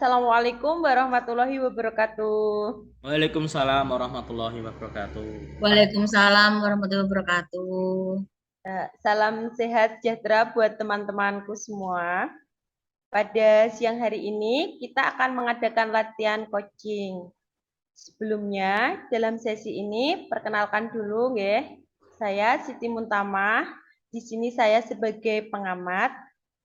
Assalamualaikum warahmatullahi wabarakatuh. Waalaikumsalam warahmatullahi wabarakatuh. Waalaikumsalam warahmatullahi wabarakatuh. Salam sehat sejahtera buat teman-temanku semua. Pada siang hari ini kita akan mengadakan latihan coaching. Sebelumnya, dalam sesi ini perkenalkan dulu ya. Saya Siti Muntamah. Di sini saya sebagai pengamat,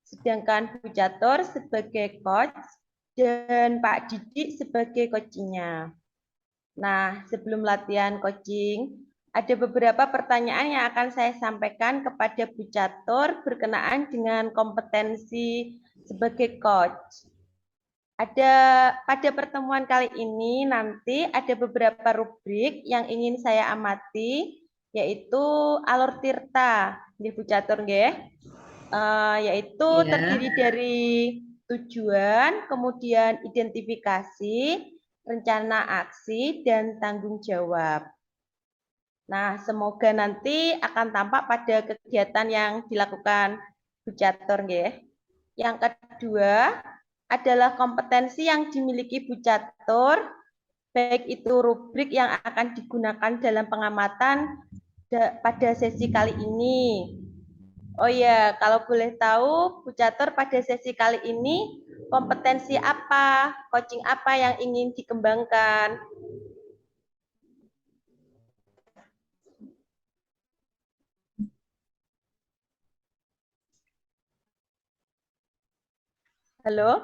sedangkan Bu Catur sebagai coach dan Pak Didik sebagai coachingnya. Nah, sebelum latihan coaching, ada beberapa pertanyaan yang akan saya sampaikan kepada Bu Catur berkenaan dengan kompetensi sebagai coach. Pada pertemuan kali ini nanti ada beberapa rubrik yang ingin saya amati, yaitu alur tirta di Bu Catur, yaitu Ya. terdiri dari tujuan, kemudian identifikasi, rencana aksi, dan tanggung jawab. Nah, semoga nanti akan tampak pada kegiatan yang dilakukan Bu Catur, nggih. Yang kedua adalah kompetensi yang dimiliki Bu Catur, baik itu rubrik yang akan digunakan dalam pengamatan pada sesi kali ini. Oh ya, kalau boleh tahu, Bu Catur pada sesi kali ini kompetensi apa, coaching apa yang ingin dikembangkan? Halo?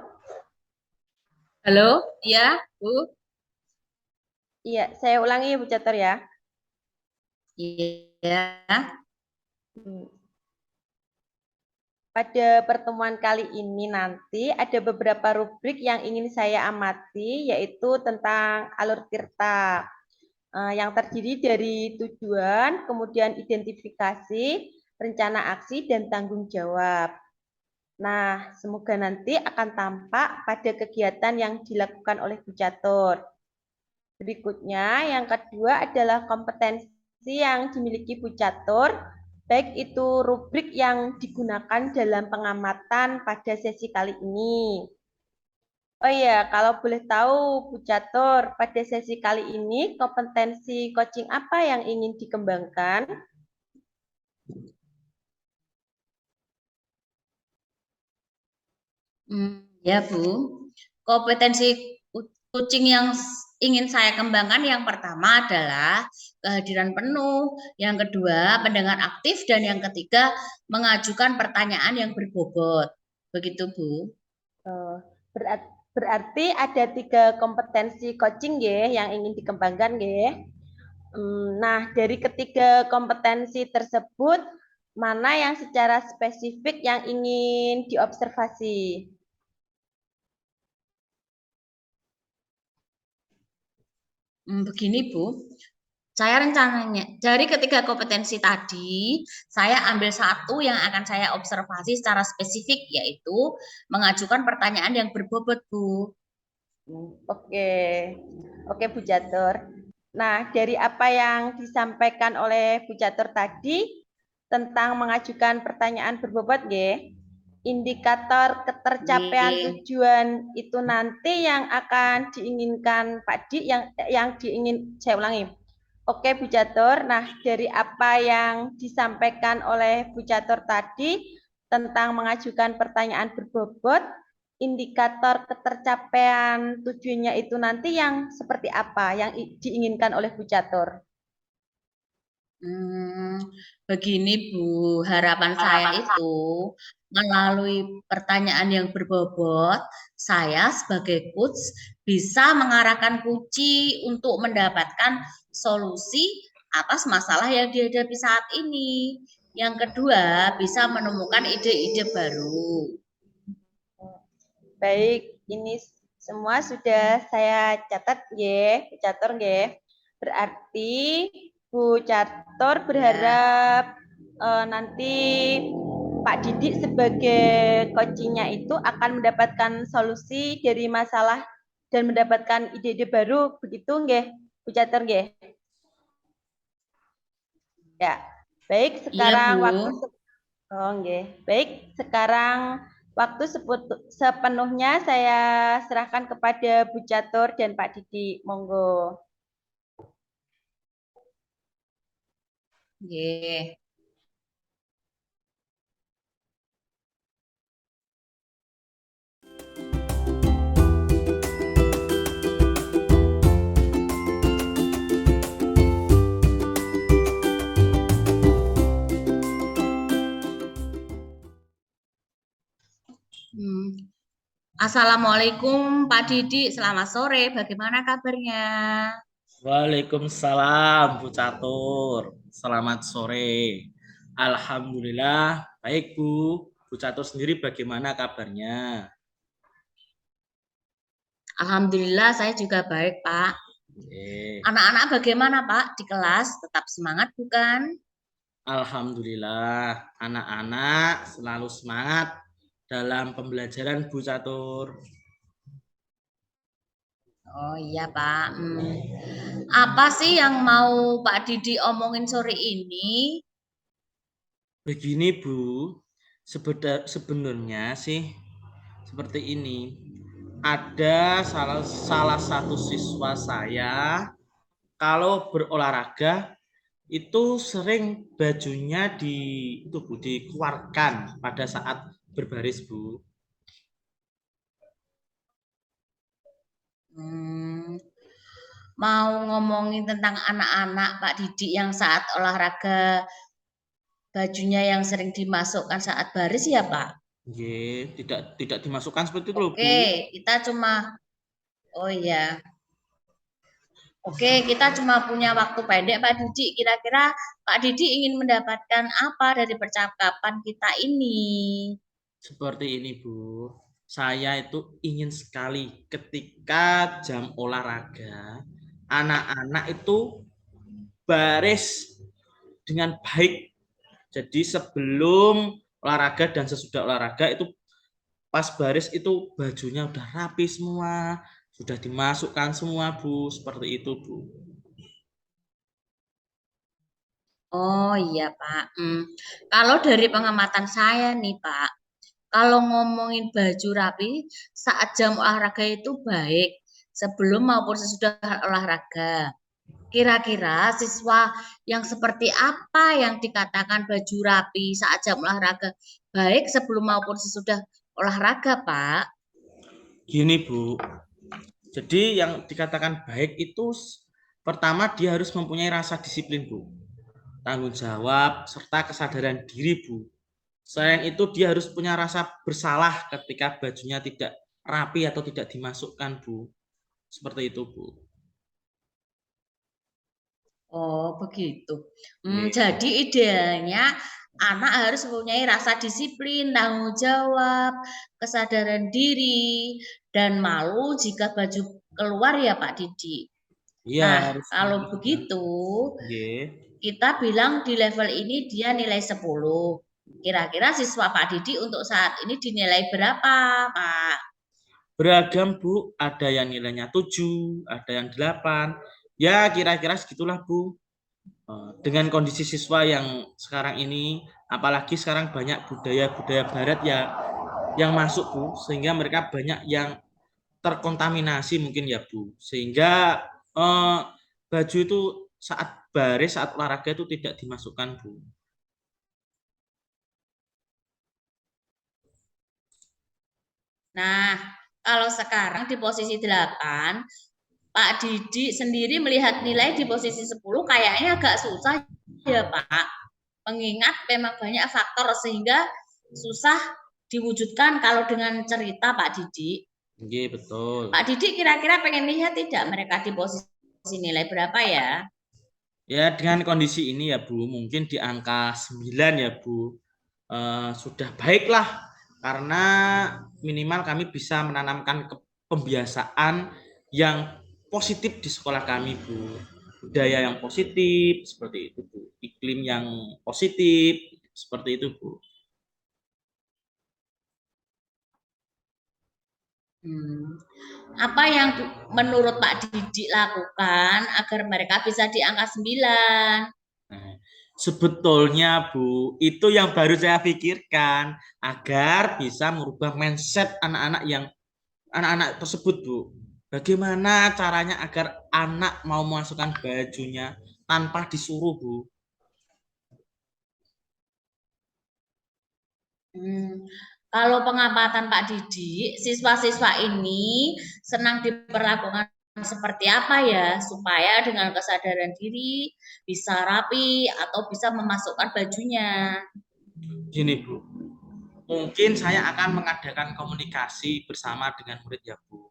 Halo, iya, Bu. Iya, saya ulangi Bu Catur ya. Iya. Hmm. Pada pertemuan kali ini nanti ada beberapa rubrik yang ingin saya amati, yaitu tentang alur tirta, yang terdiri dari tujuan, kemudian identifikasi, rencana aksi, dan tanggung jawab. Nah, semoga nanti akan tampak pada kegiatan yang dilakukan oleh Bu Catur. Berikutnya, yang kedua adalah kompetensi yang dimiliki Bu Catur, baik itu rubrik yang digunakan dalam pengamatan pada sesi kali ini. Oh iya, kalau boleh tahu Bu Catur, pada sesi kali ini kompetensi coaching apa yang ingin dikembangkan? Ya, Bu. Kompetensi coaching yang ingin saya kembangkan yang pertama adalah kehadiran penuh, yang kedua pendengar aktif, dan yang ketiga mengajukan pertanyaan yang berbobot. Begitu, Bu. Oh, berarti ada 3 kompetensi coaching ya yang ingin dikembangkan ya. Nah, dari ketiga kompetensi tersebut, mana yang secara spesifik yang ingin diobservasi? Begini, Bu. Saya rencananya dari ketiga kompetensi tadi, saya ambil satu yang akan saya observasi secara spesifik, yaitu mengajukan pertanyaan yang berbobot, Bu. Oke, oke Bu Jatur. Nah, dari apa yang disampaikan oleh Bu Jatur tadi tentang mengajukan pertanyaan berbobot, indikator ketercapaian Oke. tujuan itu nanti yang akan diinginkan Pak Di, yang diingin saya ulangi. Oke Bu Catur, nah dari apa yang disampaikan oleh Bu Catur tadi tentang mengajukan pertanyaan berbobot, indikator ketercapaian tujuannya itu nanti yang seperti apa yang diinginkan oleh Bu Catur? Hmm, Begini, Bu, harapan saya itu melalui pertanyaan yang berbobot, saya sebagai coach bisa mengarahkan kunci untuk mendapatkan solusi atas masalah yang dihadapi saat ini. Yang kedua, bisa menemukan ide-ide baru. Baik, ini semua sudah saya catat, Bu Catur, Berarti Bu Catur Ya. berharap nanti Pak Didik sebagai coachingnya itu akan mendapatkan solusi dari masalah dan mendapatkan ide-ide baru, begitu nggih, Bu Catur nggih? Ya, baik Iya, Bu. sekarang waktu Oh, nggih. Baik, sekarang Waktu sepenuhnya saya serahkan kepada Bu Catur dan Pak Didi. Monggo. Nggih. Assalamualaikum Pak Didi, selamat sore. Bagaimana kabarnya? Waalaikumsalam Bu Catur. Selamat sore. Alhamdulillah baik Bu. Bu Catur sendiri bagaimana kabarnya? Alhamdulillah saya juga baik, Pak. Anak-anak bagaimana, Pak? Di kelas tetap semangat bukan? Alhamdulillah anak-anak selalu semangat dalam pembelajaran Bu Catur. Oh iya, Pak. Apa sih yang mau Pak Didi omongin sore ini? Begini Bu, sebenarnya sih seperti ini. Ada salah satu siswa saya kalau berolahraga itu sering bajunya dikeluarkan pada saat berbaris Bu. Mau ngomongin tentang anak-anak Pak Didi yang saat olahraga bajunya yang sering dimasukkan saat baris ya Pak? Oke, tidak dimasukkan seperti itu loh Bu. Oke, kita cuma oh iya. Oke, kita cuma punya waktu pendek Pak Didi. Kira-kira Pak Didi ingin mendapatkan apa dari percakapan kita ini? Seperti ini Bu. Saya itu ingin sekali ketika jam olahraga anak-anak itu baris dengan baik. Jadi sebelum olahraga dan sesudah olahraga itu pas baris itu bajunya udah rapi semua, sudah dimasukkan semua Bu, seperti itu Bu. Oh iya Pak. Kalau dari pengamatan saya nih Pak, kalau ngomongin baju rapi saat jam olahraga itu baik sebelum maupun sesudah olahraga. Kira-kira siswa yang seperti apa yang dikatakan baju rapi saat jam olahraga baik sebelum maupun sesudah olahraga, Pak? Gini Bu, jadi yang dikatakan baik itu pertama dia harus mempunyai rasa disiplin Bu, tanggung jawab, serta kesadaran diri Bu. Selain itu dia harus punya rasa bersalah ketika bajunya tidak rapi atau tidak dimasukkan Bu. Seperti itu Bu. Oh, begitu. Oke. Jadi idealnya anak harus mempunyai rasa disiplin, tanggung jawab, kesadaran diri, dan malu jika baju keluar ya Pak Didi. Iya, Nah, harus kalau gitu. begitu Oke. kita bilang di level ini dia nilai 10. Kira-kira siswa Pak Didi untuk saat ini dinilai berapa, Pak? Beragam Bu, ada yang nilainya 7, ada yang 8. Ya kira-kira segitulah Bu. Dengan kondisi siswa yang sekarang ini, apalagi sekarang banyak budaya-budaya barat ya yang masuk Bu, sehingga mereka banyak yang terkontaminasi mungkin ya Bu. Sehingga baju itu saat baris, saat olahraga itu tidak dimasukkan Bu. Nah, kalau sekarang di posisi 8, Pak Didi sendiri melihat nilai di posisi 10 kayaknya agak susah ya Pak. Mengingat memang banyak faktor sehingga susah diwujudkan kalau dengan cerita Pak Didi. Oke, betul. Pak Didi kira-kira pengen lihat tidak mereka di posisi nilai berapa ya? Ya, dengan kondisi ini ya Bu, mungkin di angka 9 ya Bu. Sudah baiklah karena minimal kami bisa menanamkan pembiasaan yang positif di sekolah kami Bu. Budaya yang positif seperti itu Bu. Iklim yang positif seperti itu Bu. Apa yang menurut Pak Didi lakukan agar mereka bisa di angka 9? Nah, Sebetulnya, Bu, itu yang baru saya pikirkan agar bisa merubah mindset anak-anak tersebut, Bu. Bagaimana caranya agar anak mau memasukkan bajunya tanpa disuruh, Bu? Kalau pengamatan Pak Didik, siswa-siswa ini senang diperlakukan seperti apa ya, supaya dengan kesadaran diri bisa rapi atau bisa memasukkan bajunya. Gini, Bu. Mungkin saya akan mengadakan komunikasi bersama dengan murid ya, Bu.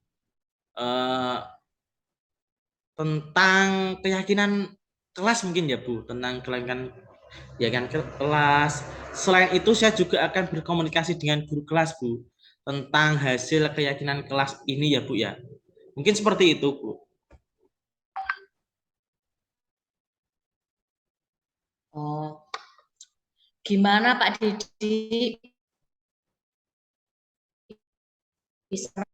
Tentang keyakinan kelas mungkin ya, Bu. Tentang keyakinan kelas. Selain itu saya juga akan berkomunikasi dengan guru kelas, Bu. Tentang hasil keyakinan kelas ini ya, Bu ya. Mungkin seperti itu, Bu. Oh, gimana Pak Didik bisa?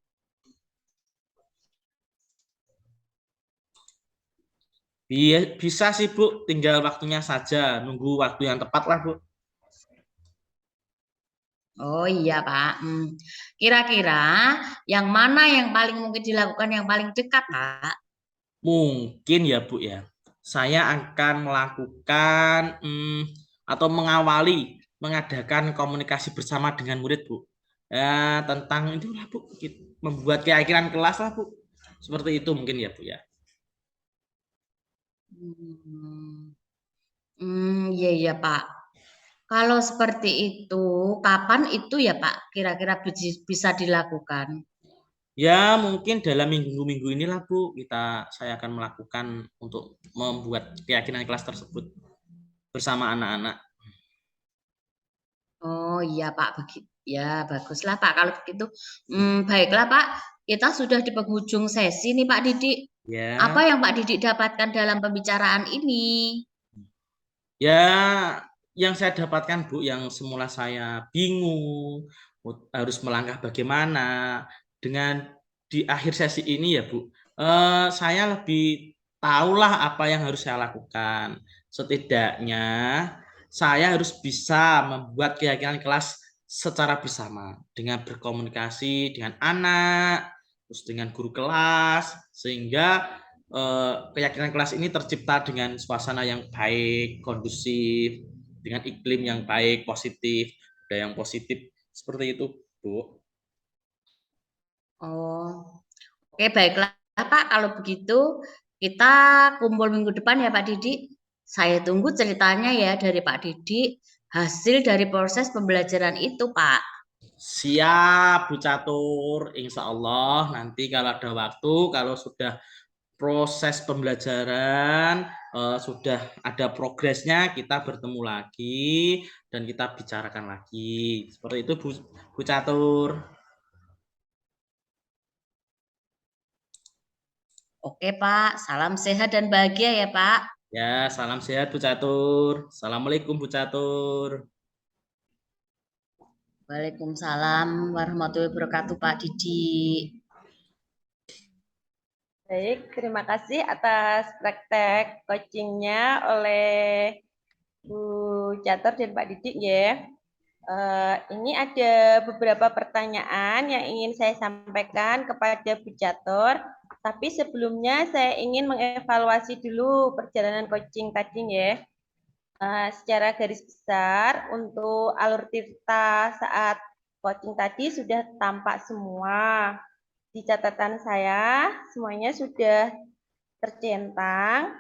Bisa sih, Bu. Tinggal waktunya saja. Nunggu waktu yang tepat lah, Bu. Oh iya Pak. Kira-kira yang mana yang paling mungkin dilakukan yang paling dekat Pak? Mungkin ya, Bu ya. Saya akan melakukan atau mengadakan komunikasi bersama dengan murid, Bu. Ya, tentang itulah, Bu. Membuat keyakinan kelas lah, Bu. Seperti itu mungkin ya, Bu ya. Iya iya Pak. Kalau seperti itu, kapan itu ya Pak? Kira-kira bisa dilakukan? Ya, mungkin dalam minggu-minggu inilah, Bu, saya akan melakukan untuk membuat keyakinan kelas tersebut bersama anak-anak. Oh iya Pak, begitu. Ya baguslah Pak kalau begitu. Baiklah Pak, kita sudah di penghujung sesi nih Pak Didik. Ya. Apa yang Pak Didik dapatkan dalam pembicaraan ini? Ya, yang saya dapatkan, Bu, yang semula saya bingung harus melangkah bagaimana, dengan di akhir sesi ini ya, Bu, saya lebih tahulah apa yang harus saya lakukan. Setidaknya saya harus bisa membuat keyakinan kelas secara bersama dengan berkomunikasi dengan anak, terus dengan guru kelas, sehingga keyakinan kelas ini tercipta dengan suasana yang baik, kondusif, dengan iklim yang baik, positif, budaya yang positif. Seperti itu, Bu. Oh, oke baiklah Pak, kalau begitu kita kumpul minggu depan ya Pak Didik. Saya tunggu ceritanya ya dari Pak Didik, hasil dari proses pembelajaran itu Pak. Siap, Bu Catur. Insya Allah nanti kalau ada waktu, kalau sudah proses pembelajaran, sudah ada progresnya, kita bertemu lagi dan kita bicarakan lagi. Seperti itu, Bu Catur. Oke Pak, salam sehat dan bahagia ya Pak. Ya, salam sehat, Bu Catur. Assalamualaikum, Bu Catur. Waalaikumsalam warahmatullahi wabarakatuh Pak Didik. Baik, terima kasih atas praktek coachingnya oleh Bu Catur dan Pak Didik ya. Ini ada beberapa pertanyaan yang ingin saya sampaikan kepada Bu Catur. Tapi sebelumnya saya ingin mengevaluasi dulu perjalanan coaching tadi ya. Secara garis besar untuk alur Tirta saat coaching tadi sudah tampak semua. Di catatan saya semuanya sudah tercentang,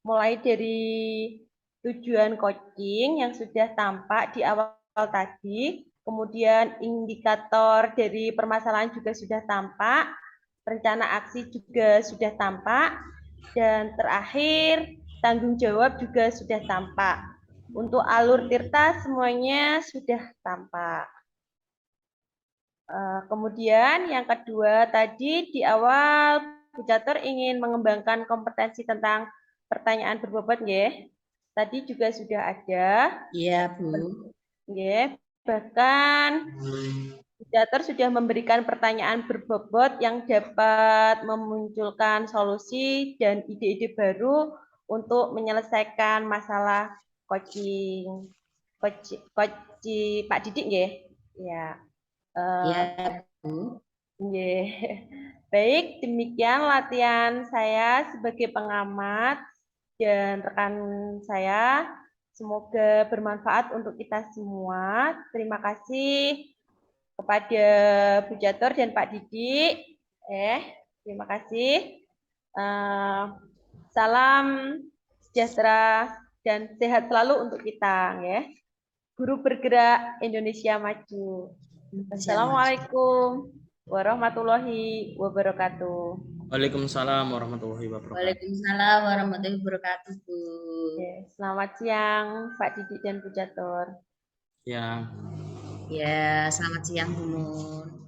mulai dari tujuan coaching yang sudah tampak di awal tadi, kemudian indikator dari permasalahan juga sudah tampak, rencana aksi juga sudah tampak, dan terakhir tanggung jawab juga sudah tampak. Untuk alur Tirta semuanya sudah tampak. Kemudian yang kedua tadi di awal Bu Catur ingin mengembangkan kompetensi tentang pertanyaan berbobot ya. Tadi juga sudah ada. Iya Bu. Ya, bahkan Bu Catur sudah memberikan pertanyaan berbobot yang dapat memunculkan solusi dan ide-ide baru untuk menyelesaikan masalah coaching Pak Didik nggih. Ya. Ya, Bu. Nggih. Baik, demikian latihan saya sebagai pengamat dan rekan saya. Semoga bermanfaat untuk kita semua. Terima kasih kepada Bu Jator dan Pak Didik. Terima kasih. Salam sejahtera dan sehat selalu untuk kita, ya. Guru bergerak Indonesia maju. Assalamualaikum warahmatullahi wabarakatuh. Waalaikumsalam warahmatullahi wabarakatuh. Waalaikumsalam warahmatullahi wabarakatuh, Bu. Oke, selamat siang Pak Didik dan Bu Jator. Ya. Ya, selamat siang, Bu Nur.